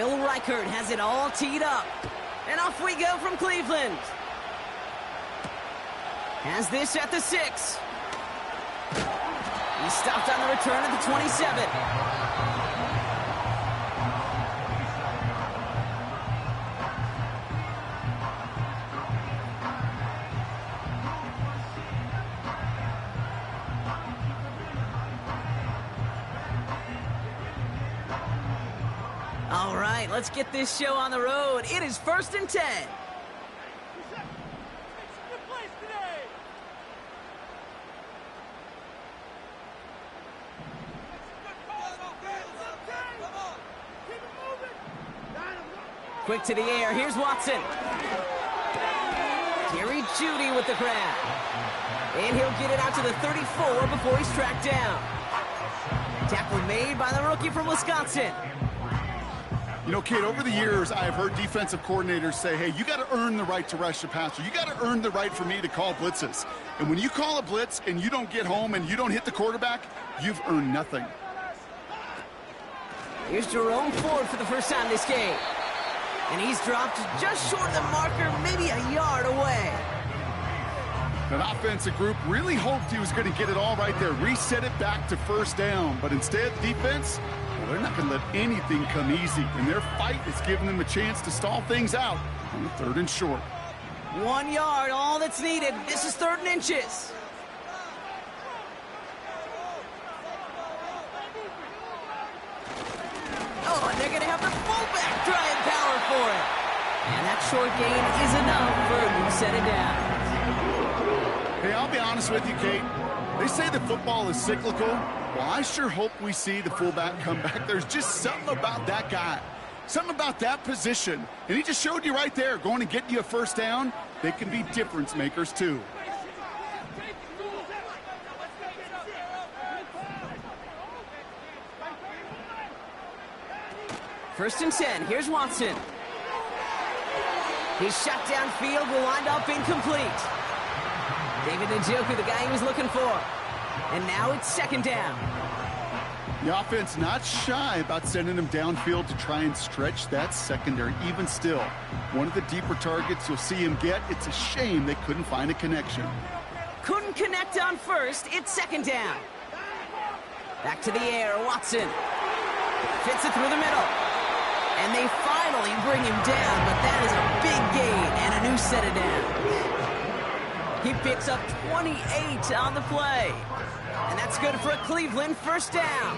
Will Reichert has it all teed up. And off we go from Cleveland. Has this at the 6. He stopped on the return at the 27. All right, let's get this show on the road. It is 1st and 10. Quick to the air. Here's Watson. Jerry Jeudy with the grab. And he'll get it out to the 34 before he's tracked down. Tackle made by the rookie from Wisconsin. You know, Kate, over the years, I've heard defensive coordinators say, hey, you got to earn the right to rush the passer. You got to earn the right for me to call blitzes. And when you call a blitz and you don't get home and you don't hit the quarterback, you've earned nothing. Here's Jerome Ford for the first time this game. And he's dropped just short of the marker, maybe a yard away. That offensive group really hoped he was going to get it all right there, reset it back to first down. But instead, defense, well, they're not going to let anything come easy. And their fight is giving them a chance to stall things out on the 3rd and short. 1 yard, all that's needed. This is 3rd and inches. Oh, and they're going to have the fullback trying power for it. And that short gain is enough for him to set it down. Hey, I'll be honest with you, Kate. They say that football is cyclical. Well, I sure hope we see the fullback come back. There's just something about that guy, something about that position. And he just showed you right there, going to get you a first down. They can be difference makers, too. First and 10. Here's Watson. He's shot downfield, will wind up incomplete. David Njoku, the guy he was looking for. And now it's 2nd down. The offense not shy about sending him downfield to try and stretch that secondary. Even still, one of the deeper targets you'll see him get. It's a shame they couldn't find a connection. Couldn't connect on first. It's 2nd down. Back to the air. Watson fits it through the middle. And they finally bring him down, but that is a big gain and a new set of downs. He picks up 28 on the play. And that's good for a Cleveland first down.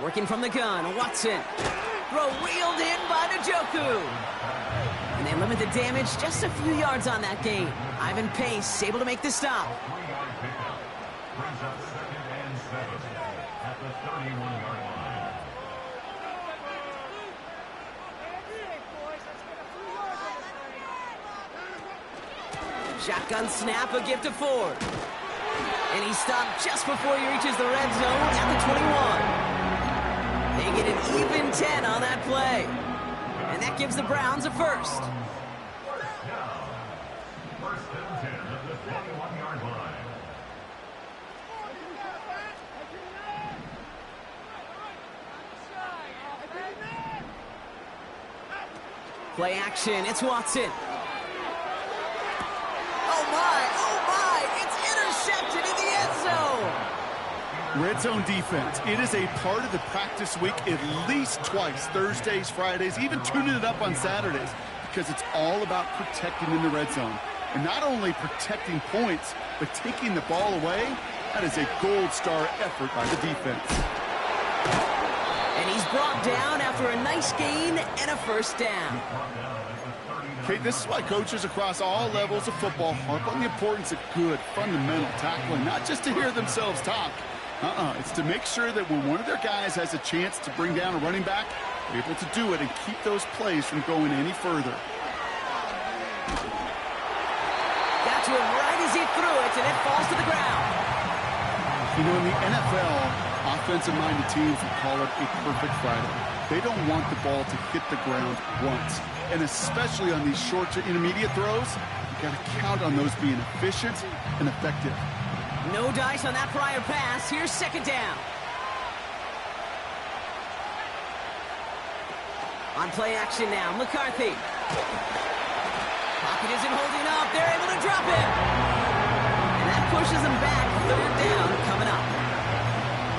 Working from the gun, Watson. Throw wheeled in by Njoku. And they limit the damage just a few yards on that gain. Ivan Pace able to make the stop. Shotgun snap, a gift to Ford. And he stopped just before he reaches the red zone at the 21. They get an even 10 on that play. And that gives the Browns a first. Play action, it's Watson. Oh my, it's intercepted in the end zone. Red zone defense, it is a part of the practice week at least twice, Thursdays, Fridays, even tuning it up on Saturdays, because it's all about protecting in the red zone. And not only protecting points, but taking the ball away. That is a gold star effort by the defense. And he's brought down after a nice gain and a first down. Okay, this is why coaches across all levels of football harp on the importance of good, fundamental tackling, not just to hear themselves talk. It's to make sure that when one of their guys has a chance to bring down a running back, they're able to do it and keep those plays from going any further. Got to him right as he threw it, and it falls to the ground. You know, in the NFL, Offensive-minded teams will call it a perfect Friday. They don't want the ball to hit the ground once. And especially on these short to intermediate throws, you got to count on those being efficient and effective. No dice on that prior pass. Here's second down. On play action now, McCarthy. Pocket isn't holding up. They're able to drop him. And that pushes him back. Third down coming up.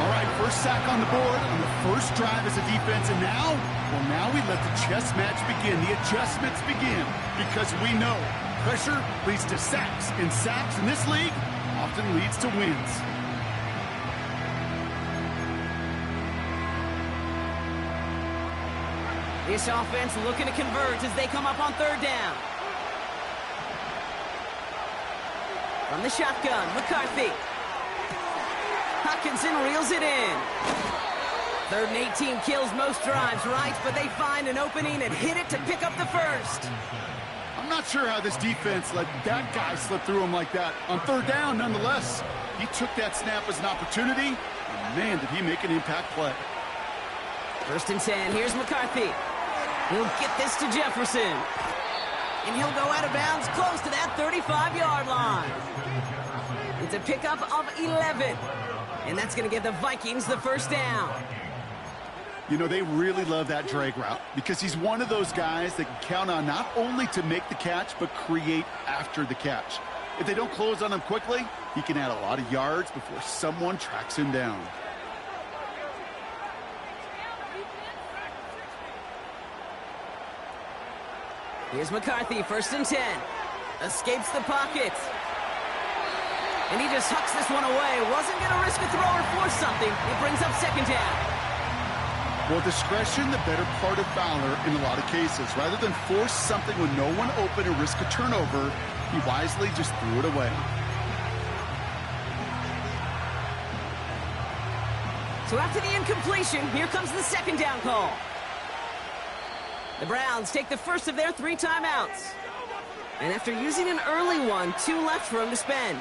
All right, first sack on the board on the first drive as a defense. And now, well, now we let the chess match begin. The adjustments begin because we know pressure leads to sacks. And sacks in this league often leads to wins. This offense looking to convert as they come up on third down. From the shotgun, McCarthy. Hutchinson reels it in. 3rd and 18 kills most drives, right? But they find an opening and hit it to pick up the first. I'm not sure how this defense let that guy slip through him like that. On third down, nonetheless, he took that snap as an opportunity, and man, did he make an impact play. 1st and 10, here's McCarthy. He'll get this to Jefferson. And he'll go out of bounds close to that 35-yard line. It's a pickup of 11. And that's going to give the Vikings the first down. You know, they really love that drag route because he's one of those guys that can count on not only to make the catch, but create after the catch. If they don't close on him quickly, he can add a lot of yards before someone tracks him down. Here's McCarthy, 1st and 10. Escapes the pocket. And he just hucks this one away. Wasn't going to risk a throw or force something. It brings up second down. Well, discretion, the better part of valor in a lot of cases. Rather than force something when no one open or risk a turnover, he wisely just threw it away. So after the incompletion, here comes the second down call. The Browns take the first of their 3 timeouts. And after using an early one, 2 left for him to spend.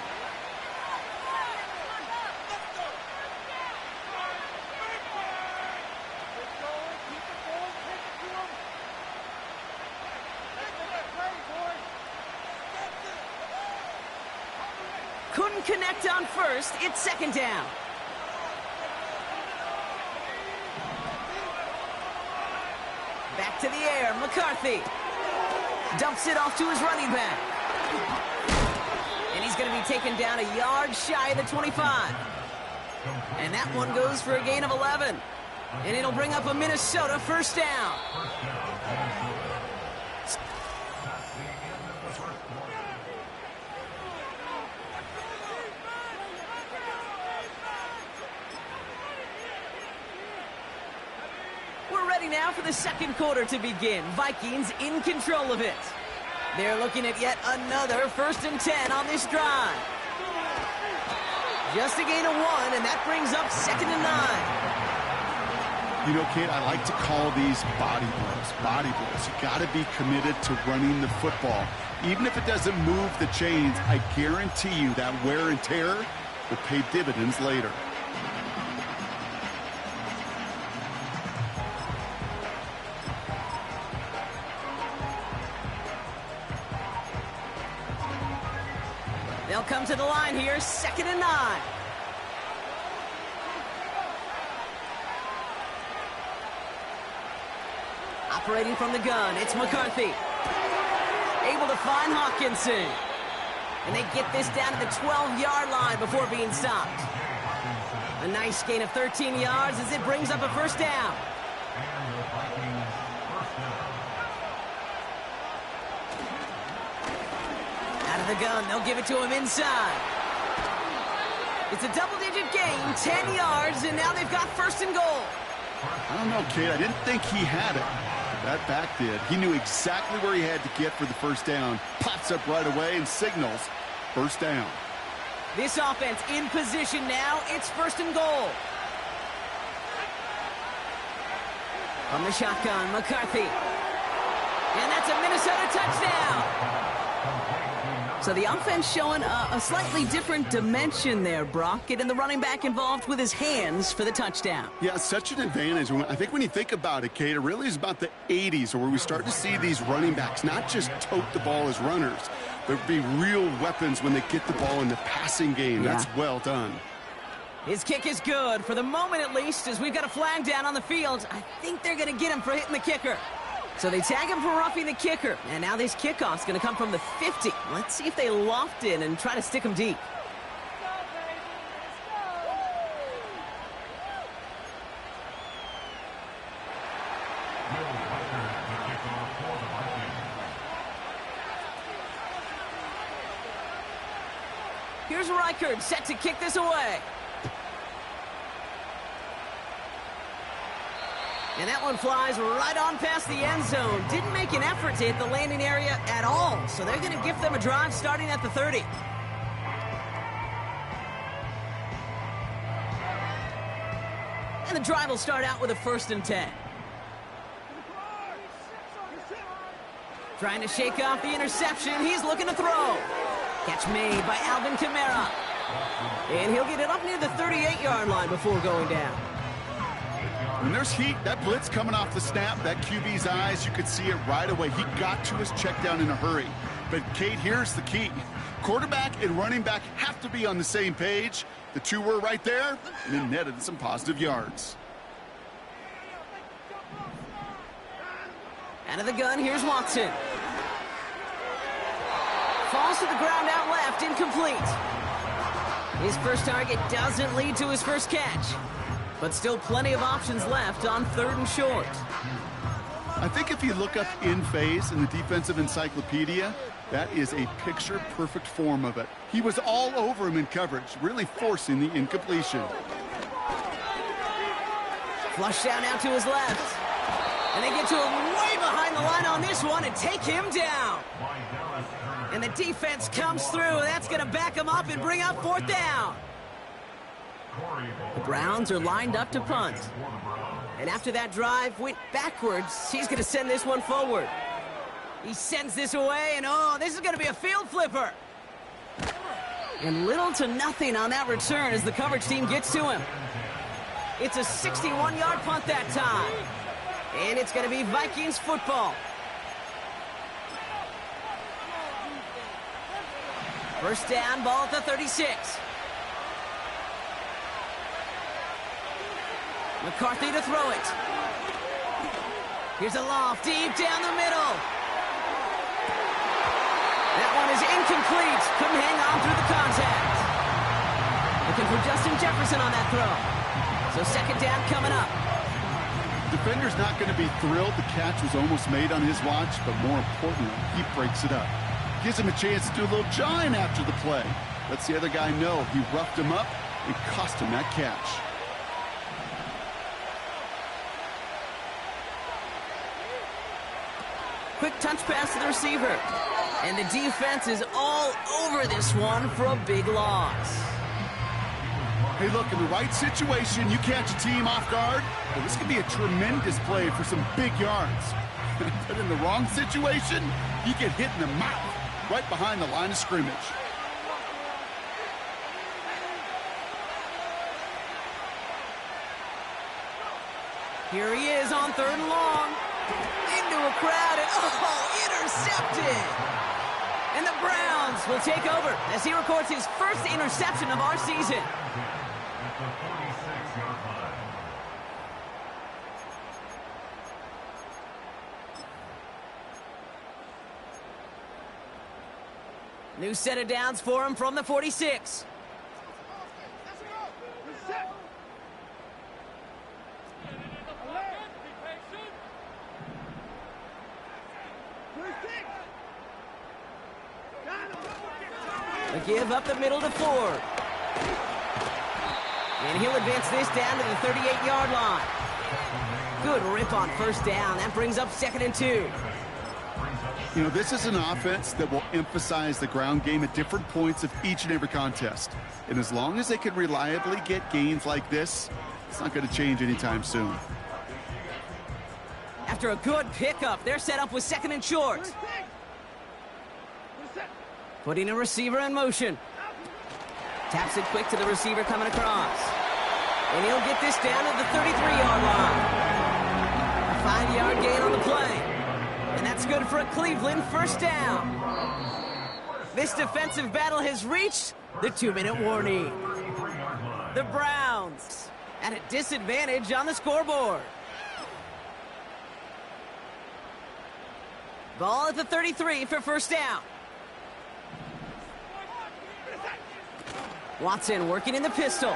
Couldn't connect on first. It's second down. Back to the air, McCarthy. Dumps it off to his running back. And he's going to be taken down a yard shy of the 25. And that one goes for a gain of 11. And it'll bring up a Minnesota first down. We're ready now for the second quarter to begin. Vikings in control of it. They're looking at yet another 1st and 10 on this drive. Just a gain of 1, and that brings up 2nd and 9. You know, Kate, I like to call these body blows. Body blows. You got to be committed to running the football. Even if it doesn't move the chains, I guarantee you that wear and tear will pay dividends later. They'll come to the line here, 2nd and 9. Operating from the gun, it's McCarthy. Able to find Hawkinson. And they get this down to the 12-yard line before being stopped. A nice gain of 13 yards as it brings up a first down. Out of the gun, they'll give it to him inside. It's a double-digit gain, 10 yards, and now they've got 1st and goal. I don't know, Kate. I didn't think he had it. That back did. He knew exactly where he had to get for the first down. Pops up right away and signals first down. This offense in position now. It's 1st and goal. From the shotgun, McCarthy. And that's a Minnesota touchdown. So the offense showing a slightly different dimension there, Brock, getting the running back involved with his hands for the touchdown. Yeah, such an advantage. I think when you think about it, Kate, it really is about the 80s where we start to see these running backs not just tote the ball as runners, but be real weapons when they get the ball in the passing game. Yeah. That's well done. His kick is good, for the moment at least, as we've got a flag down on the field. I think they're going to get him for hitting the kicker. So they tag him for roughing the kicker. And now this kickoff's going to come from the 50. Let's see if they loft in and try to stick him deep. Here's Reichard set to kick this away. And that one flies right on past the end zone. Didn't make an effort to hit the landing area at all. So they're going to give them a drive starting at the 30. And the drive will start out with a 1st and 10. Trying to shake off the interception. He's looking to throw. Catch made by Alvin Kamara. And he'll get it up near the 38-yard line before going down. When there's heat, that blitz coming off the snap, that QB's eyes, you could see it right away. He got to his check down in a hurry. But, Kate, here's the key. Quarterback and running back have to be on the same page. The two were right there, and it netted some positive yards. Out of the gun, here's Watson. Falls to the ground out left, incomplete. His first target doesn't lead to his first catch. But still plenty of options left on 3rd and short. I think if you look up in phase in the defensive encyclopedia, that is a picture-perfect form of it. He was all over him in coverage, really forcing the incompletion. Flush down out to his left. And they get to him way behind the line on this one and take him down. And the defense comes through. That's going to back him up and bring up 4th down. The Browns are lined up to punt. And after that drive went backwards, he's going to send this one forward. He sends this away, and oh, this is going to be a field flipper. And little to nothing on that return as the coverage team gets to him. It's a 61-yard punt that time. And it's going to be Vikings football. First down, ball at the 36. McCarthy to throw it. Here's a loft deep down the middle. That one is incomplete. Couldn't hang on through the contact. Looking for Justin Jefferson on that throw. So 2nd down coming up. Defender's not going to be thrilled the catch was almost made on his watch, but more importantly, he breaks it up. Gives him a chance to do a little jawing after the play. Lets the other guy know he roughed him up and cost him that catch. Quick touch pass to the receiver. And the defense is all over this one for a big loss. Hey, look, in the right situation, you catch a team off guard, well, this could be a tremendous play for some big yards. But in the wrong situation, you get hit in the mouth right behind the line of scrimmage. Here he is on 3rd and long. Into a crowd, and oh, intercepted. And the Browns will take over as he records his first interception of our season. New set of downs for him from the 46. A give up the middle to Ford. And he'll advance this down to the 38-yard line. Good rip on 1st down. That brings up 2nd and 2. You know, this is an offense that will emphasize the ground game at different points of each and every contest. And as long as they can reliably get gains like this, it's not going to change anytime soon. After a good pickup, they're set up with 2nd and short. Putting a receiver in motion. Taps it quick to the receiver coming across. And he'll get this down at the 33-yard line. A 5-yard gain on the play. And that's good for a Cleveland first down. This defensive battle has reached the 2-minute warning. The Browns at a disadvantage on the scoreboard. Ball at the 33 for first down. Watson working in the pistol.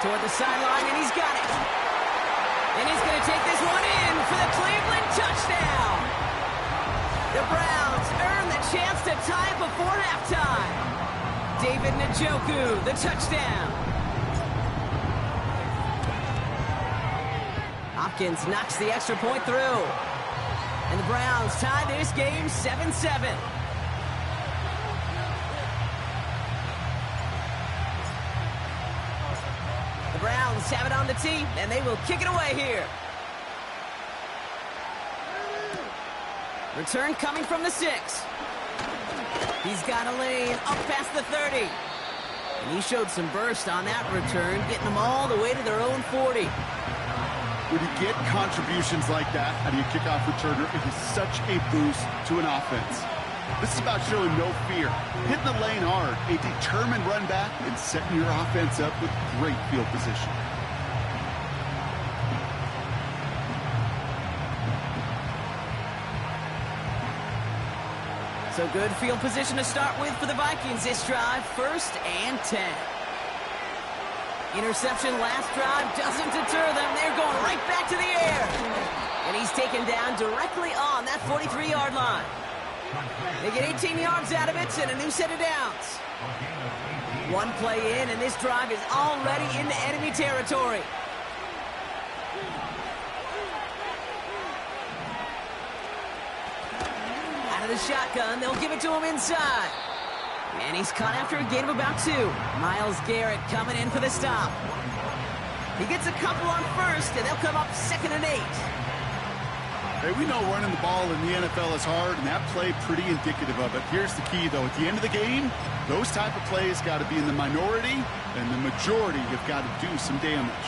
Toward the sideline, and he's got it. And he's going to take this one in for the Cleveland touchdown. The Browns earn the chance to tie it before halftime. David Njoku, the touchdown. Hopkins knocks the extra point through. And the Browns tie this game 7-7. The Browns have it on the tee, and they will kick it away here. Return coming from the 6. He's got a lane up past the 30. And he showed some burst on that return, getting them all the way to their own 40. When you get contributions like that out of your kickoff returner, it is such a boost to an offense. This is about showing no fear, hitting the lane hard, a determined run back, and setting your offense up with great field position. So good field position to start with for the Vikings this drive, 1st and 10. Interception last drive doesn't deter them. They're going right back to the air. And he's taken down directly on that 43-yard line. They get 18 yards out of it and a new set of downs. One play in, and this drive is already into enemy territory. Out of the shotgun, they'll give it to him inside. And he's caught after a gain of about 2. Myles Garrett coming in for the stop. He gets a couple on first, and they'll come up 2nd and 8. Hey, we know running the ball in the NFL is hard, and that play pretty indicative of it. Here's the key, though. At the end of the game, those type of plays got to be in the minority, and the majority have got to do some damage.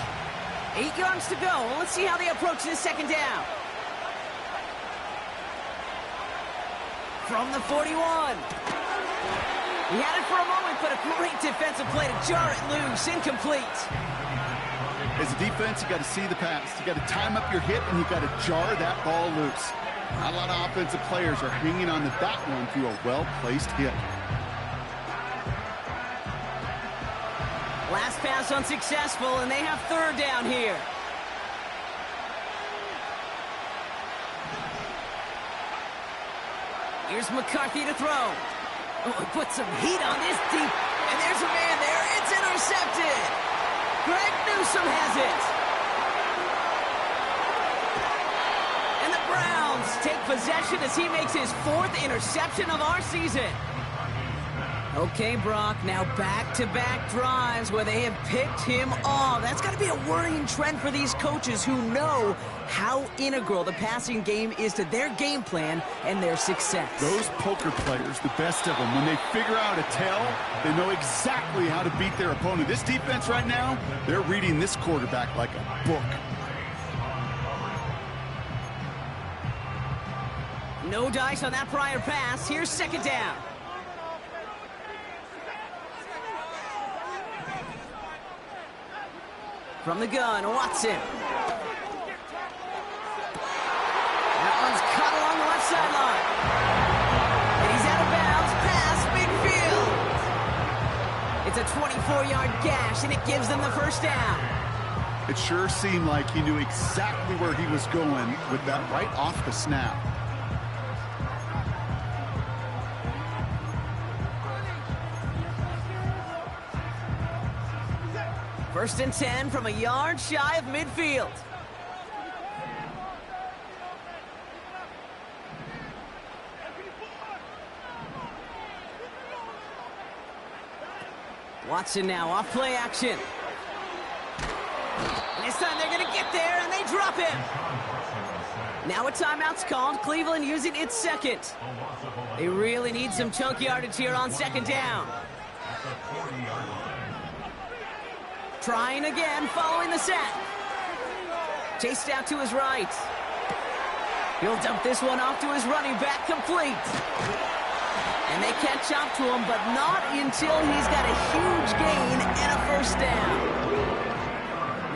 8 yards to go. Let's see how they approach this 2nd down. From the 41. He had it for a moment, but a great defensive play to jar it loose. Incomplete. As a defense, you got to see the pass. You got to time up your hit, and you got to jar that ball loose. Not a lot of offensive players are hanging on to that one through a well-placed hit. Last pass unsuccessful, and they have 3rd down here. Here's McCarthy to throw. Oh, he put some heat on this deep. And there's a man there. It's intercepted. Greg Newsome has it. And the Browns take possession as he makes his 4th interception of our season. Okay, Brock, now back-to-back drives where they have picked him off. That's got to be a worrying trend for these coaches who know how integral the passing game is to their game plan and their success. Those poker players, the best of them, when they figure out a tell, they know exactly how to beat their opponent. This defense right now, they're reading this quarterback like a book. No dice on that prior pass. Here's 2nd down. From the gun, Watson. That one's caught along the left sideline. And he's out of bounds, past midfield. It's a 24-yard gash, and it gives them the 1st down. It sure seemed like he knew exactly where he was going with that right off the snap. First and 10 from a yard shy of midfield. Watson now off play action. And this time they're going to get there, and they drop him. Now a timeout's called. Cleveland using its second. They really need some chunk yardage here on second down. Trying again following the sack. Chased out to his right. He'll dump this one off to his running back, complete. And they catch up to him, but not until he's got a huge gain and a first down.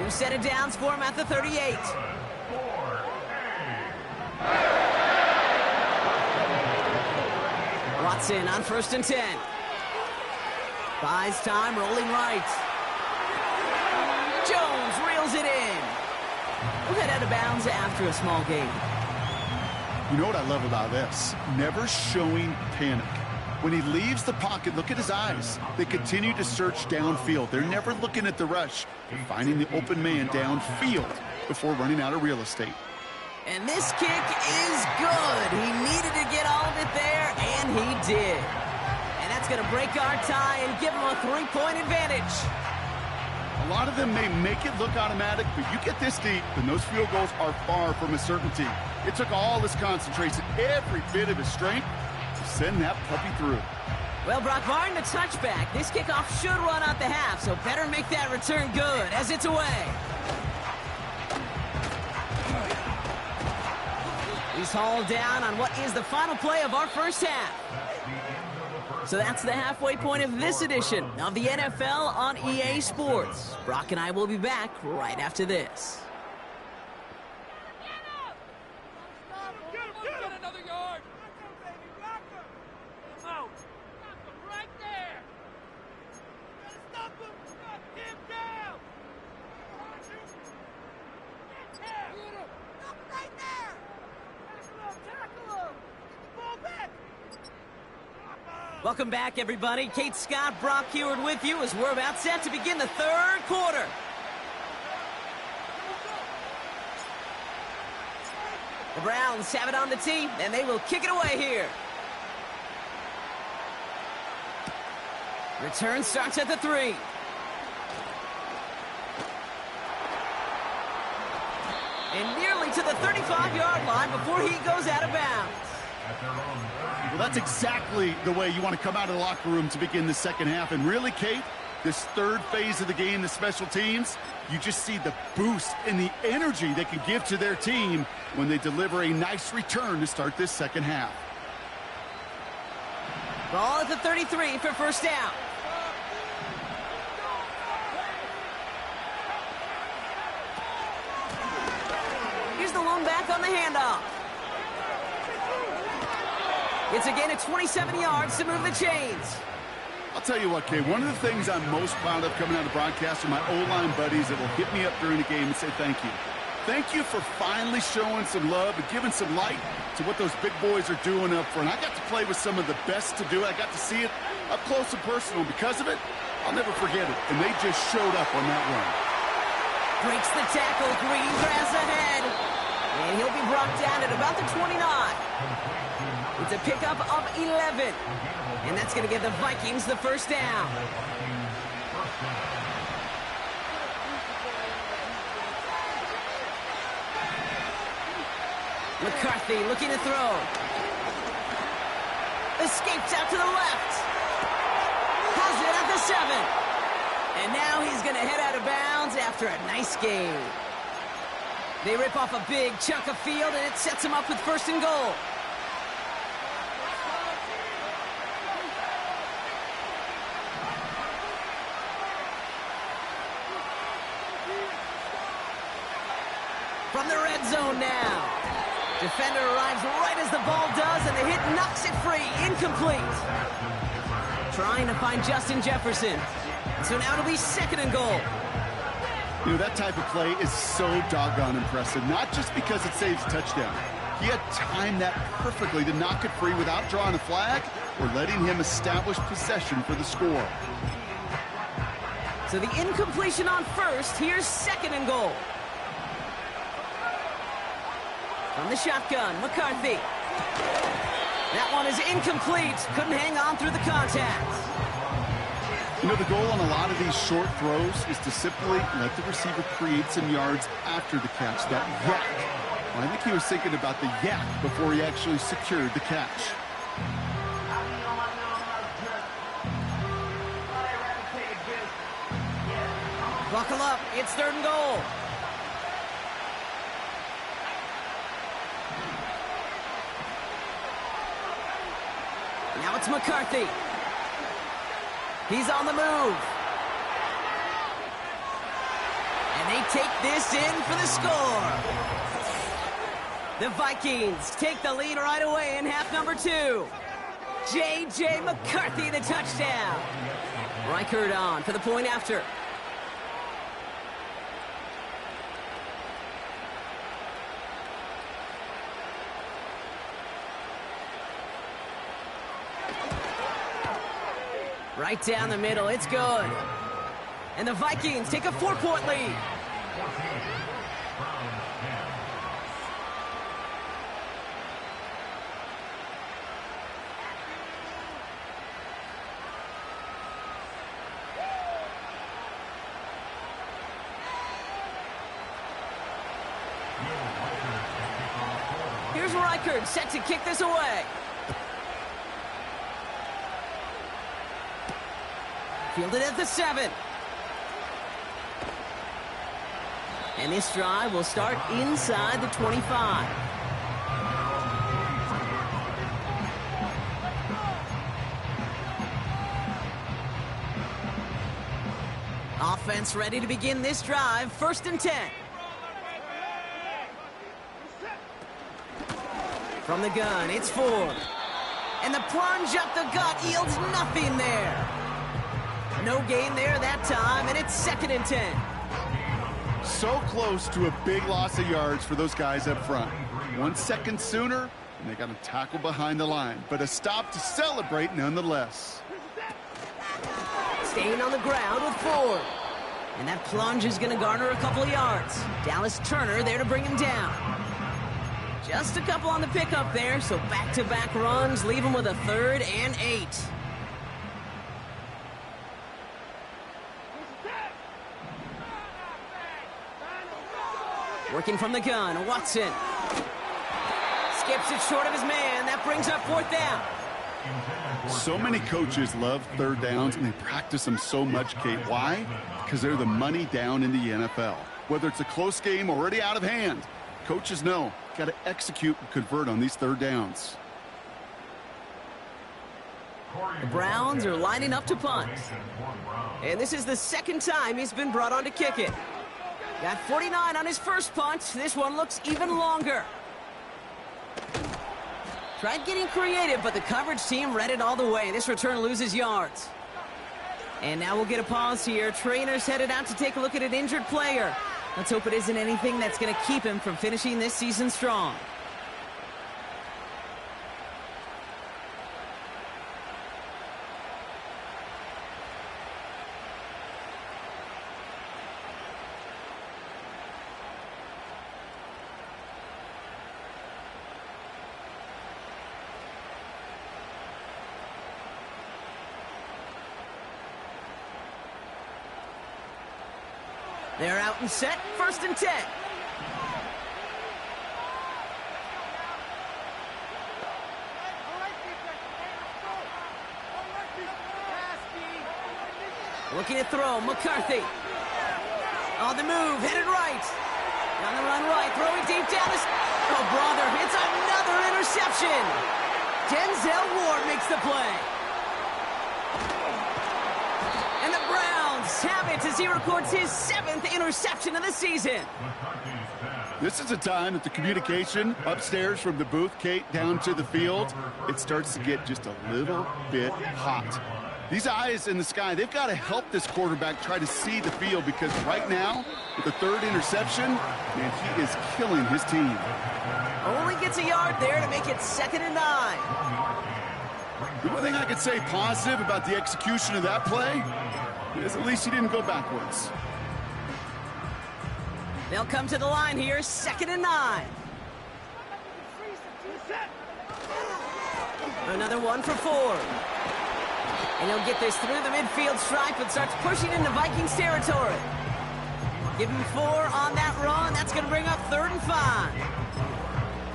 New set of downs for him at the 38. Watson on 1st and 10. Buys time, rolling right. Jones reels it in. We'll head out of bounds after a small gain. You know what I love about this? Never showing panic. When he leaves the pocket, look at his eyes. They continue to search downfield. They're never looking at the rush. They're finding the open man downfield before running out of real estate. And this kick is good. He needed to get all of it there, and he did. And that's going to break our tie and give him a 3-point advantage. A lot of them may make it look automatic, but you get this deep, and those field goals are far from a certainty. It took all his concentration, every bit of his strength, to send that puppy through. Well, Brock, barring the touchback, this kickoff should run out the half, so better make that return good as it's away. He's hauled down on what is the final play of our first half. So that's the halfway point of this edition of the NFL on EA Sports. Brock and I will be back right after this. Welcome back, everybody. Kate Scott, Brock Heward with you as we're about set to begin the third quarter. The Browns have it on the tee, and they will kick it away here. Return starts at the 3. And nearly to the 35-yard line before he goes out of bounds. Well, that's exactly the way you want to come out of the locker room to begin the second half. And really, Kate, this third phase of the game, the special teams, you just see the boost and the energy they can give to their team when they deliver a nice return to start this second half. Ball at the 33 for first down. Here's the lone back on the handoff. It's again at 27 yards to move the chains. I'll tell you what, Kay, one of the things I'm most proud of coming out of broadcast are my O-line buddies that will hit me up during the game and say thank you. Thank you for finally showing some love and giving some light to what those big boys are doing up front. I got to play with some of the best to do it. I got to see it up close and personal. Because of it, I'll never forget it. And they just showed up on that run. Breaks the tackle, green grass ahead. And he'll be brought down at about the 29. It's a pickup of 11. And that's going to give the Vikings the first down. McCarthy looking to throw. Escapes out to the left. Has it at the 7. And now he's going to head out of bounds after a nice game. They rip off a big chunk of field, and it sets him up with 1st and goal. From the red zone now. Defender arrives right as the ball does, and the hit knocks it free. Incomplete. Trying to find Justin Jefferson. So now it'll be 2nd and goal. You know, that type of play is so doggone impressive, not just because it saves a touchdown. He had timed that perfectly to knock it free without drawing a flag or letting him establish possession for the score. So the incompletion on 1st, here's 2nd and goal. From the shotgun, McCarthy. That one is incomplete. Couldn't hang on through the contact. You know, the goal on a lot of these short throws is to simply let the receiver create some yards after the catch. That yak Well, I think he was thinking about the yak before he actually secured the catch. Buckle up, it's 3rd and goal. Now it's McCarthy. He's on the move. And they take this in for the score. The Vikings take the lead right away in half number 2. J.J. McCarthy, the touchdown. Reichert on for the point after. Right down the middle, it's good. And the Vikings take a 4-point lead. Here's Reichert set to kick this away. Fielded at the 7. And this drive will start inside the 25. Offense ready to begin this drive. 1st and 10. From the gun, it's Ford. And the plunge up the gut yields nothing there. No gain there that time, and it's 2nd and 10. So close to a big loss of yards for those guys up front. 1 second sooner, and they got a tackle behind the line. But a stop to celebrate nonetheless. Staying on the ground with Ford. And that plunge is going to garner a couple of yards. Dallas Turner there to bring him down. Just a couple on the pickup there, so back-to-back runs leave him with a 3rd and 8. Working from the gun, Watson. Skips it short of his man. That brings up 4th down. So many coaches love 3rd downs, and they practice them so much, Kate. Why? Because they're the money down in the NFL. Whether it's a close game already out of hand, coaches know, got to execute and convert on these 3rd downs. The Browns are lining up to punt. And this is the 2nd time he's been brought on to kick it. Got 49 on his first punt. This one looks even longer. Tried getting creative, but the coverage team read it all the way. This return loses yards. And now we'll get a pause here. Trainer's headed out to take a look at an injured player. Let's hope it isn't anything that's going to keep him from finishing this season strong. They're out and set, 1st and 10. Looking to throw, McCarthy. On the move, headed right. On the run right, throwing deep down the... Oh, brother, it's another interception. Denzel Ward makes the play. And the Browns have it as he records his 7th interception of the season. This is a time that the communication upstairs from the booth, Kate, down to the field, it starts to get just a little bit hot. These eyes in the sky, they've got to help this quarterback try to see the field, because right now, with the 3rd interception, man, he is killing his team. Only gets a yard there to make it 2nd and 9. The one thing I could say positive about the execution of that play is at least he didn't go backwards. They'll come to the line here, 2nd and 9. Another one for Ford. And he'll get this through the midfield stripe and starts pushing into Vikings territory. Give him 4 on that run. That's going to bring up 3rd and 5.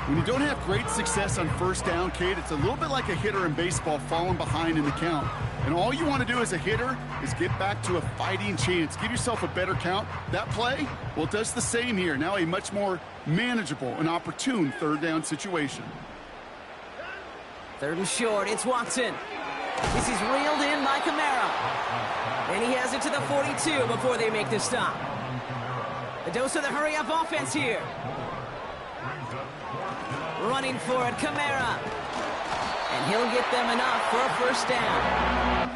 When you don't have great success on first down, Kate, it's a little bit like a hitter in baseball falling behind in the count. And all you want to do as a hitter is get back to a fighting chance. Give yourself a better count. That play, well, it does the same here. Now a much more manageable and opportune 3rd down situation. 3rd and short. It's Watson. This is reeled in by Kamara. And he has it to the 42 before they make the stop. A dose of the hurry-up offense here. Running for it, Kamara. And he'll get them enough for a 1st down.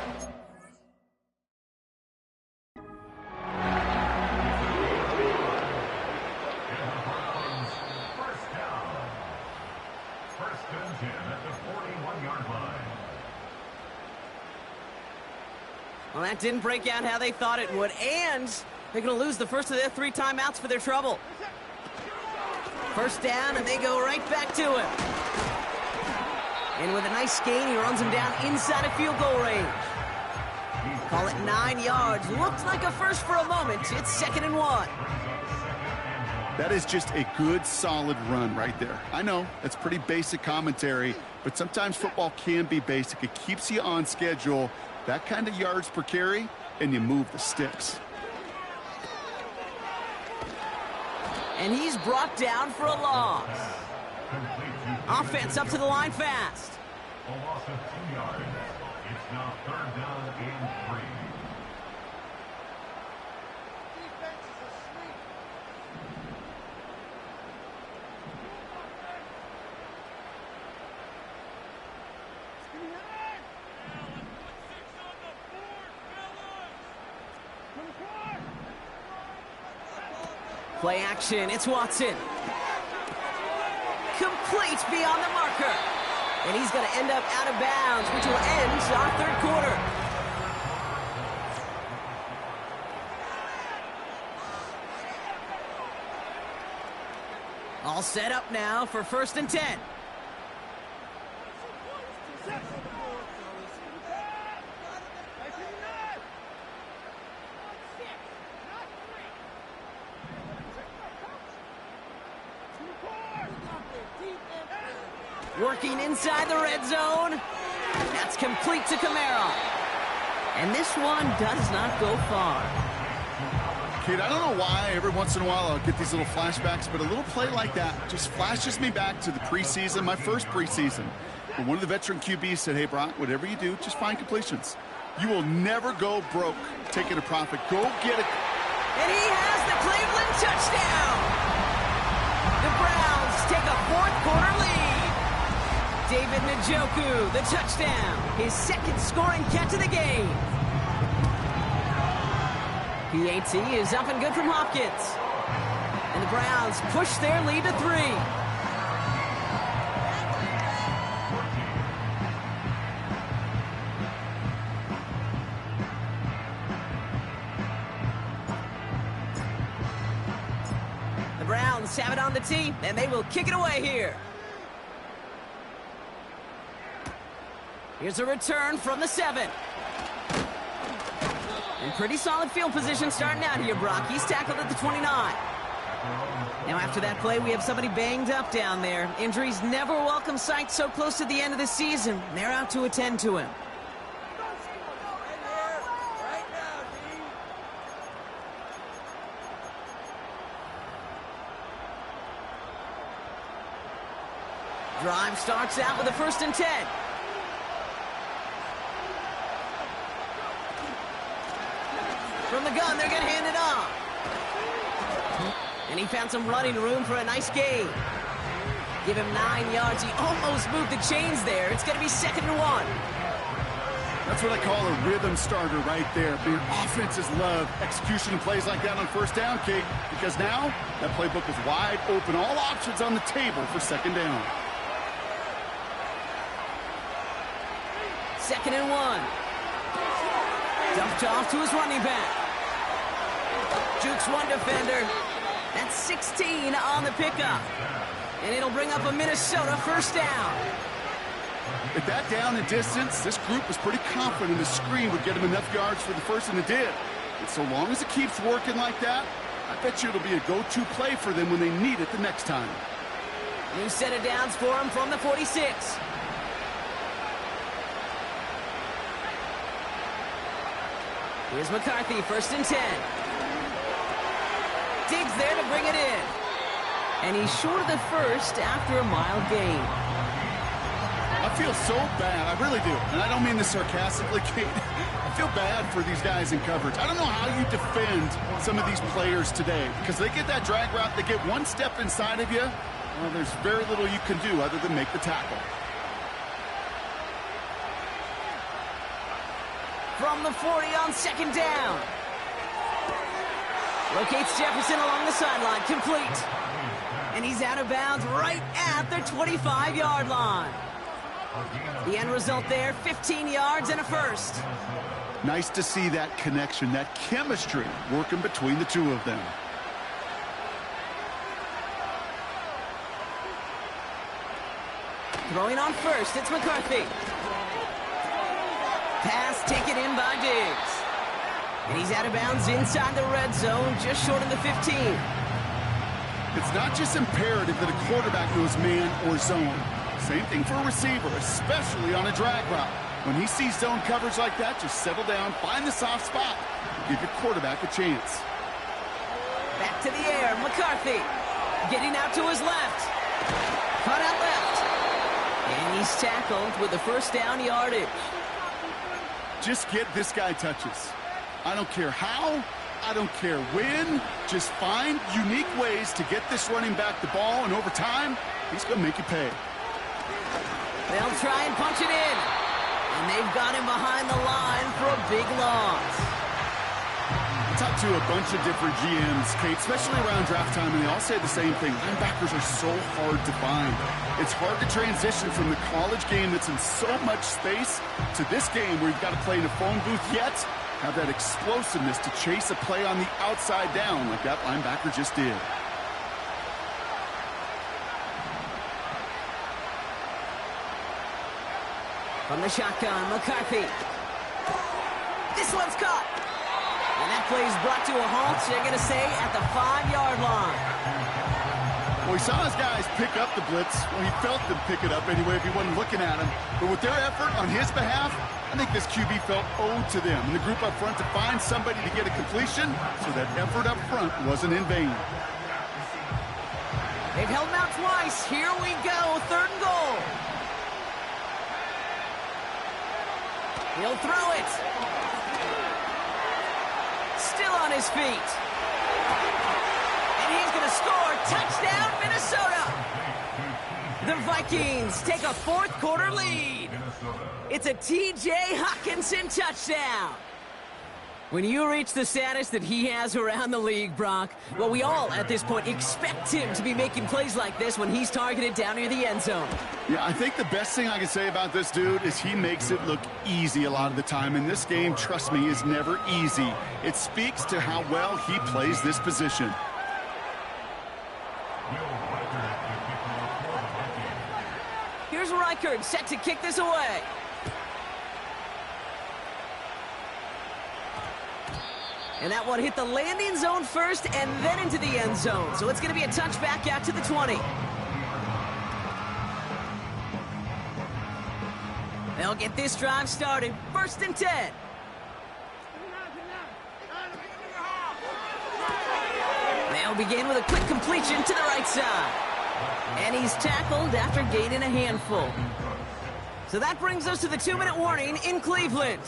First and 10 at the 41-yard line. Well, that didn't break out how they thought it would, and they're going to lose the first of their 3 timeouts for their trouble. 1st down, and they go right back to him. And with a nice gain, he runs him down inside of field goal range. Call it 9 yards. Looked like a first for a moment. It's 2nd and 1. That is just a good, solid run right there. I know, that's pretty basic commentary, but sometimes football can be basic. It keeps you on schedule. That kind of yards per carry, and you move the sticks. And he's brought down for a loss. Offense up to the line fast. A loss of 2 yards. It's now 3rd down and 3. Play action, it's Watson. Complete beyond the marker. And he's going to end up out of bounds, which will end our 3rd quarter. All set up now for 1st and 10. Working inside the red zone. That's complete to Kamara. And this one does not go far. Kid, I don't know why every once in a while I'll get these little flashbacks, but a little play like that just flashes me back to the preseason, my first preseason. When one of the veteran QBs said, hey, Brock, whatever you do, just find completions. You will never go broke taking a profit. Go get it. And he has the Cleveland touchdown. The Browns take a 4th quarter lead. David Njoku, the touchdown. His 2nd scoring catch of the game. PAT is up and good from Hopkins. And the Browns push their lead to 3. The Browns have it on the tee, and they will kick it away here. Here's a return from the 7. And pretty solid field position starting out here, Brock. He's tackled at the 29. Now after that play, we have somebody banged up down there. Injuries never a welcome sight so close to the end of the season. They're out to attend to him. Drive starts out with a 1st and 10. From the gun, they're going to hand it off. And he found some running room for a nice gain. Give him 9 yards. He almost moved the chains there. It's going to be 2nd and 1. That's what I call a rhythm starter right there. Their offenses love execution plays like that on 1st down, Kate, because now that playbook is wide open. All options on the table for 2nd down. 2nd and 1. Dumped off to his running back. Jukes one defender. That's 16 on the pickup. And it'll bring up a Minnesota 1st down. At that down and distance, this group was pretty confident the screen would get him enough yards for the 1st, and it did. And so long as it keeps working like that, I bet you it'll be a go-to play for them when they need it the next time. New set of downs for him from the 46. Here's McCarthy, 1st and 10. Diggs there to bring it in. And he's short of the first after a mild gain. I feel so bad, I really do. And I don't mean this sarcastically, Kate. I feel bad for these guys in coverage. I don't know how you defend some of these players today, because they get that drag route, they get one step inside of you, well, there's very little you can do other than make the tackle. From the 40 on 2nd down. Locates Jefferson along the sideline, complete. And he's out of bounds right at the 25-yard line. The end result there, 15 yards and a first. Nice to see that connection, that chemistry working between the two of them. Throwing on first, it's McCarthy. Pass taken in by Diggs. And he's out of bounds inside the red zone, just short of the 15. It's not just imperative that a quarterback knows man or zone. Same thing for a receiver, especially on a drag route. When he sees zone coverage like that, just settle down, find the soft spot, give your quarterback a chance. Back to the air, McCarthy. Getting out to his left. Cut out left. And he's tackled with the 1st down yardage. Just get this guy touches. I don't care how, I don't care when. Just find unique ways to get this running back the ball, and over time, he's going to make you pay. They'll try and punch it in. And they've got him behind the line for a big loss. I talked to a bunch of different GMs, Kate, especially around draft time, and they all say the same thing. Linebackers are so hard to find. It's hard to transition from the college game that's in so much space to this game where you've got to play in a phone booth, yet have that explosiveness to chase a play on the outside down like that linebacker just did. From the shotgun, McCarthy. This one's caught. And that play is brought to a halt, so they're going to say at the 5-yard line. Well, he saw his guys pick up the blitz. Well, he felt them pick it up anyway if he wasn't looking at him. But with their effort on his behalf, I think this QB felt owed to them. And the group up front to find somebody to get a completion, so that effort up front wasn't in vain. They've held him out twice. Here we go, 3rd and goal. He'll throw it. Still on his feet. And he's going to score. Touchdown, Minnesota. The Vikings take a 4th quarter lead. It's a T.J. Hockenson touchdown. When you reach the status that he has around the league, Brock, well, we all at this point expect him to be making plays like this when he's targeted down near the end zone. Yeah, I think the best thing I can say about this dude is he makes it look easy a lot of the time. And this game, trust me, is never easy. It speaks to how well he plays this position. Here's Reichard set to kick this away. And that one hit the landing zone first and then into the end zone. So it's going to be a touchback out to the 20. They'll get this drive started. 1st and 10. They'll begin with a quick completion to the right side. And he's tackled after gaining a handful. So that brings us to the 2-minute warning in Cleveland.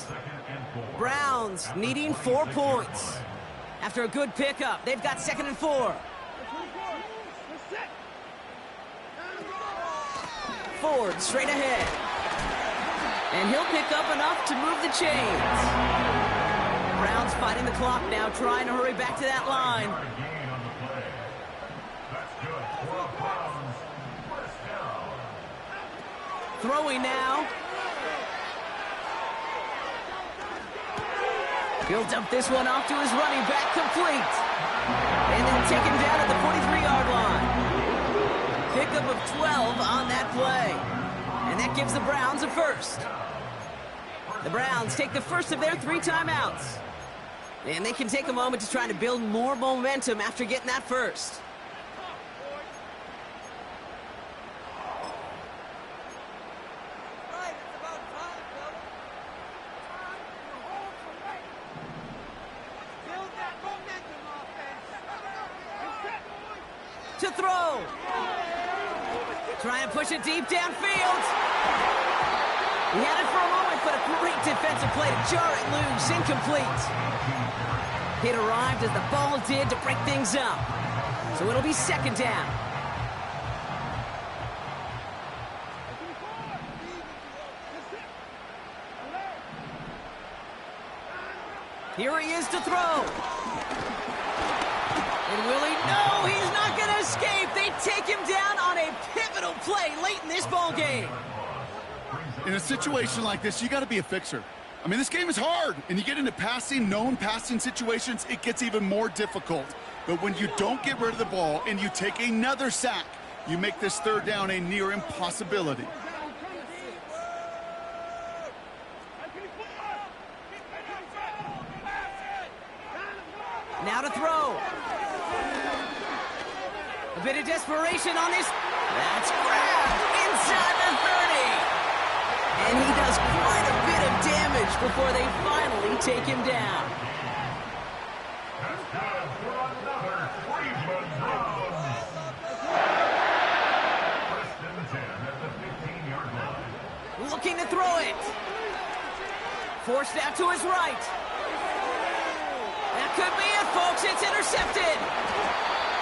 Browns needing 4 points. After a good pickup, they've got 2nd and 4. Ford straight ahead. And he'll pick up enough to move the chains. Browns fighting the clock now, trying to hurry back to that line. Throwing now. He'll dump this one off to his running back, complete. And they'll take him down at the 43-yard line. Pickup of 12 on that play. And that gives the Browns a first. The Browns take the first of their 3 timeouts. And they can take a moment to try to build more momentum after getting that first. To throw. Try and push it deep downfield. He had it for a moment, but a great defensive play to jar it loose. Incomplete. It arrived as the ball did to break things up. So it'll be second down. Here he is to throw. And will he? No, he's not going to escape. They take him down on a pivotal play late in this ball game. In a situation like this, you got to be a fixer. I mean, this game is hard, and you get into known passing situations, it gets even more difficult. But when you don't get rid of the ball and you take another sack, you make this third down a near impossibility. Now to throw. A bit of desperation on this. That's grabbed inside the 30. And he does quite a bit of damage before they finally take him down. That's good for another Cleveland Browns. First and 10 at the 15-yard line. Looking to throw it. Forced out to his right. That could be it, folks. It's intercepted.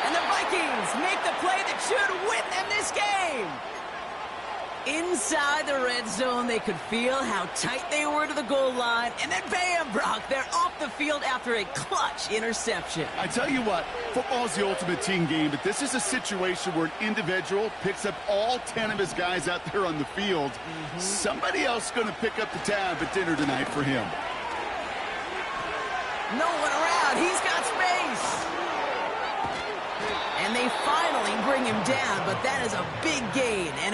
And the Vikings make the play that should win them this game. Inside the red zone, they could feel how tight they were to the goal line. And then bam, Brock, they're off the field after a clutch interception. I tell you what, football is the ultimate team game, but this is a situation where an individual picks up all 10 of his guys out there on the field. Somebody else is going to pick up the tab at dinner tonight for him. No one around. He's got space. And they finally bring him down, but that is a big gain. And